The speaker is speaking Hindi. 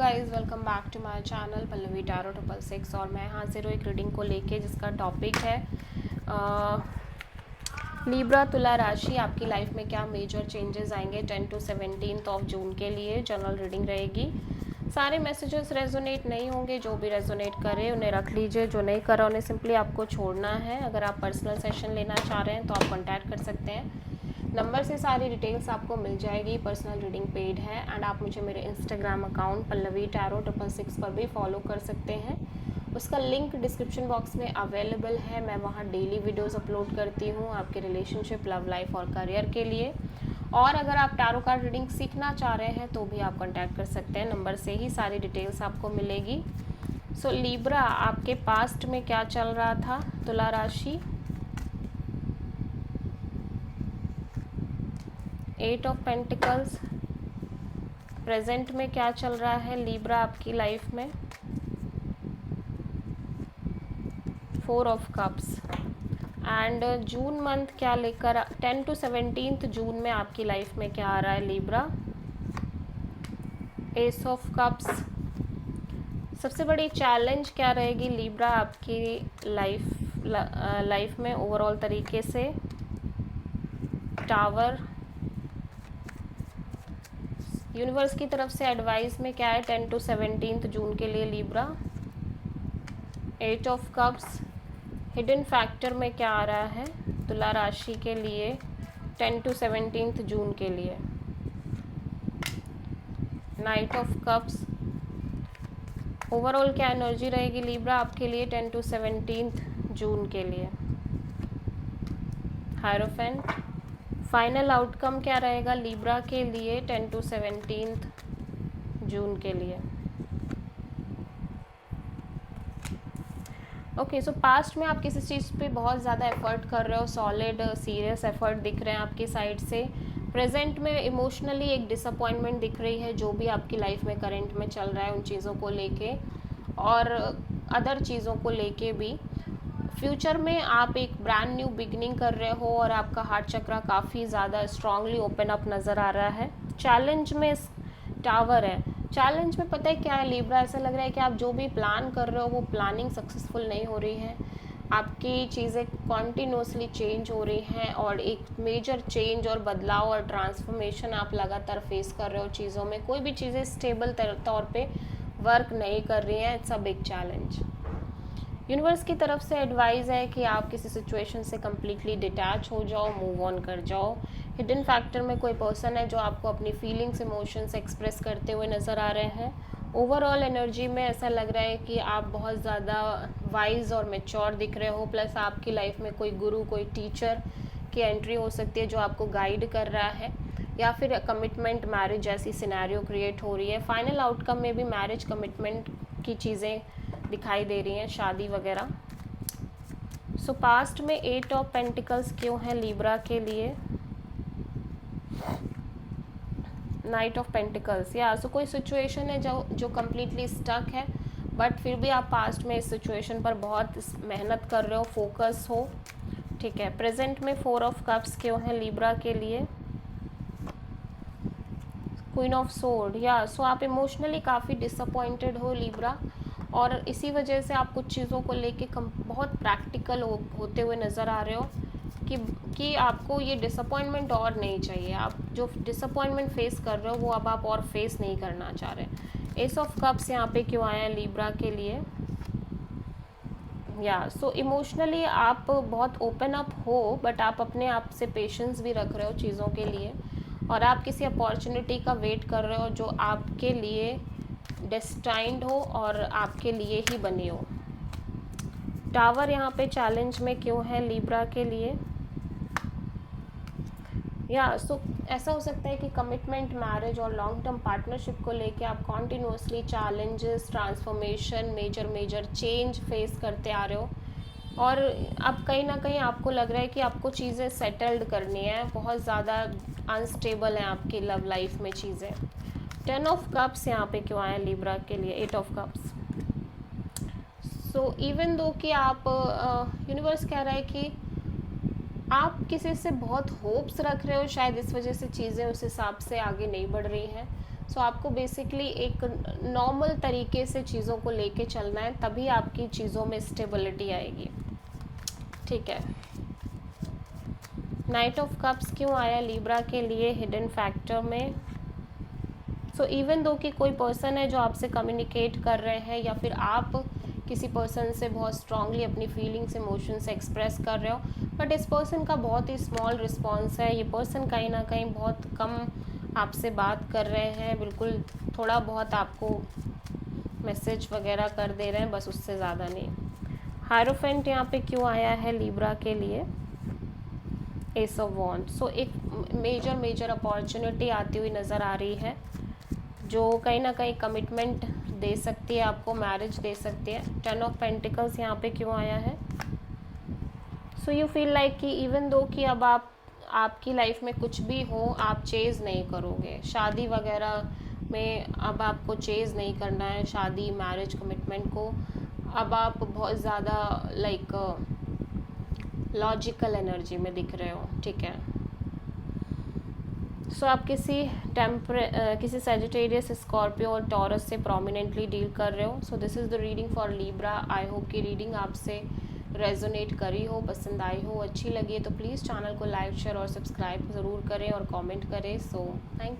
Guys welcome back to my channel Pallavi tarot 666 और मैं हाजिर हूँ एक रीडिंग को लेके जिसका टॉपिक है लीब्रा तुला राशि। आपकी लाइफ में क्या मेजर चेंजेस आएंगे 10 to 17 ऑफ जून के लिए जनरल रीडिंग रहेगी। सारे मैसेजेस रेजोनेट नहीं होंगे, जो भी रेजोनेट करे उन्हें रख लीजिए, जो नहीं करा उन्हें सिंपली आपको छोड़ना है। अगर आप पर्सनल सेशन लेना चाह रहे हैं तो आप कॉन्टैक्ट कर सकते हैं, नंबर से सारी डिटेल्स आपको मिल जाएगी। पर्सनल रीडिंग पेड है एंड आप मुझे मेरे इंस्टाग्राम अकाउंट पल्लवी टैरो 666 पर भी फॉलो कर सकते हैं। उसका लिंक डिस्क्रिप्शन बॉक्स में अवेलेबल है। मैं वहाँ डेली वीडियोस अपलोड करती हूँ आपके रिलेशनशिप, लव लाइफ और करियर के लिए। और अगर आप टैरो कार्ड रीडिंग सीखना चाह रहे हैं तो भी आप कॉन्टैक्ट कर सकते हैं, नंबर से ही सारी डिटेल्स आपको मिलेगी। सो लीब्रा, आपके पास्ट में क्या चल रहा था? तुला राशि, 8 ऑफ पेंटिकल्स। प्रेजेंट में क्या चल रहा है लीब्रा आपकी लाइफ में? 4 of cups. And June month क्या लेकर 10 to 17 जून में आपकी लाइफ में क्या आ रहा है लीब्रा? S of cups. सबसे बड़ी चैलेंज क्या रहेगी लीब्रा आपकी लाइफ में ओवरऑल तरीके से? टावर। यूनिवर्स की तरफ से एडवाइस में क्या है 10 to 17 जून के लिए Libra? 8 of cups. Hidden factor में क्या आ रहा है तुला राशि के लिए 10 to 17 जून के लिए? Night of cups. ओवरऑल क्या एनर्जी रहेगी लीब्रा आपके लिए 10 to 17 जून के लिए? हायरोफेंट। फाइनल आउटकम क्या रहेगा लीब्रा के लिए 10 to 17 जून के लिए? ओके, सो पास्ट में आप किसी चीज़ पे बहुत ज़्यादा एफर्ट कर रहे हो, सॉलिड सीरियस एफर्ट दिख रहे हैं आपकी साइड से। प्रेजेंट में इमोशनली एक डिसअपॉइंटमेंट दिख रही है, जो भी आपकी लाइफ में करंट में चल रहा है उन चीज़ों को लेके और अदर चीज़ों को लेके भी। फ्यूचर में आप एक ब्रांड न्यू बिगनिंग कर रहे हो और आपका हार्ट चक्रा काफ़ी ज़्यादा स्ट्रांगली ओपन अप नज़र आ रहा है। चैलेंज में टावर है। चैलेंज में पता है क्या है लीब्रा, ऐसा लग रहा है कि आप जो भी प्लान कर रहे हो वो प्लानिंग सक्सेसफुल नहीं हो रही है। आपकी चीज़ें कॉन्टिन्यूसली चेंज हो रही हैं और एक मेजर चेंज और बदलाव और ट्रांसफॉर्मेशन आप लगातार फेस कर रहे हो चीज़ों में। कोई भी चीज़ें स्टेबल तौर पे वर्क नहीं कर रही हैं। It's a big challenge. Universe की तरफ से एडवाइस है कि आप किसी सिचुएशन से कम्प्लीटली डिटैच हो जाओ, मूव ऑन कर जाओ। हिडन फैक्टर में कोई पर्सन है जो आपको अपनी फीलिंग्स, इमोशंस एक्सप्रेस करते हुए नज़र आ रहे हैं। ओवरऑल एनर्जी में ऐसा लग रहा है कि आप बहुत ज़्यादा वाइज और मैच्योर दिख रहे हो, प्लस आपकी लाइफ में कोई गुरु, कोई टीचर की एंट्री हो सकती है जो आपको गाइड कर रहा है, या फिर कमिटमेंट, मैरिज जैसी सिनेरियो क्रिएट हो रही है। फाइनल आउटकम में भी मैरिज, कमिटमेंट की चीज़ें दिखाई दे रही हैं, शादी वगैरह। सो पास्ट में 8 ऑफ पेंटिकल्स क्यों है लीब्रा के लिए? Night of pentacles. या सो कोई सिचुएशन है जो कम्प्लीटली स्टक है, बट फिर भी आप पास्ट में इस सिचुएशन पर बहुत मेहनत कर रहे हो, फोकस हो, ठीक है। प्रेजेंट में 4 ऑफ कप्स क्यों है लीब्रा के लिए? Queen of sword. या सो आप इमोशनली काफ़ी डिसअपॉइंटेड हो लीब्रा, और इसी वजह से आप कुछ चीज़ों को लेके बहुत प्रैक्टिकल होते हुए नज़र आ रहे हो कि आपको ये डिसअपॉइंटमेंट और नहीं चाहिए। आप जो डिसअपॉइंटमेंट फेस कर रहे हो वो अब आप और फेस नहीं करना चाह रहे। एस ऑफ कप्स यहाँ पे क्यों आया लीब्रा के लिए? या सो इमोशनली आप बहुत ओपन अप हो, बट आप अपने आप से पेशेंस भी रख रहे हो चीज़ों के लिए, और आप किसी अपॉर्चुनिटी का वेट कर रहे हो जो आपके लिए डेस्टाइंड हो और आपके लिए ही बनी हो। टावर यहाँ पे चैलेंज में क्यों है लीब्रा के लिए? या सो ऐसा हो सकता है कि कमिटमेंट, मैरिज और लॉन्ग टर्म पार्टनरशिप को लेके आप continuously challenges, transformation, major change face करते आ रहे हो, और अब कहीं ना कहीं आपको लग रहा है कि आपको चीज़ें सेटल्ड करनी है। बहुत ज़्यादा अनस्टेबल है आपकी लव लाइफ में चीज़ें। 10 ऑफ कप्स यहाँ पे क्यों आया लीब्रा के लिए? 8 of cups. So even though कि आप यूनिवर्स कह रहा है कि आप किसी से बहुत होप्स रख रहे हो, शायद इस वजह से चीज़ें उस हिसाब से आगे नहीं बढ़ रही हैं। सो आपको बेसिकली एक नॉर्मल तरीके से चीज़ों को लेके चलना है, तभी आपकी चीज़ों में स्टेबिलिटी आएगी, ठीक है। नाइट ऑफ कप्स क्यों आया लिब्रा के लिए हिडन फैक्टर में? सो इवन दो कि कोई पर्सन है जो आपसे कम्युनिकेट कर रहे हैं, या फिर आप किसी पर्सन से बहुत स्ट्रांगली अपनी फीलिंग्स इमोशंस एक्सप्रेस कर रहे हो, बट इस पर्सन का बहुत ही स्मॉल रिस्पॉन्स है। ये पर्सन कहीं ना कहीं बहुत कम आपसे बात कर रहे हैं, बिल्कुल थोड़ा बहुत आपको मैसेज वगैरह कर दे रहे हैं, बस उससे ज़्यादा नहीं। हायरोफेंट यहाँ पे क्यों आया है लिब्रा के लिए? S of wands. सो एक मेजर अपॉर्चुनिटी आती हुई नज़र आ रही है, जो कहीं ना कहीं कमिटमेंट दे सकती है आपको, मैरिज दे सकती है। 10 ऑफ पेंटिकल्स यहाँ पे क्यों आया है? सो यू फील लाइक कि इवन दो कि अब आपकी लाइफ में कुछ भी हो, आप चेज़ नहीं करोगे शादी वगैरह में, अब आपको चेज़ नहीं करना है शादी मैरिज कमिटमेंट को। अब आप बहुत ज़्यादा लाइक लॉजिकल एनर्जी में दिख रहे हो, ठीक है। सो आप किसी सैजिटेरियस, स्कॉर्पियो और टॉरस से प्रोमिनेंटली डील कर रहे हो। So this is the reading for Libra. I hope कि रीडिंग आपसे रेजोनेट करी हो, पसंद आई हो, अच्छी लगी है तो प्लीज़ चैनल को लाइक शेयर और सब्सक्राइब ज़रूर करें और कमेंट करें। So thank you.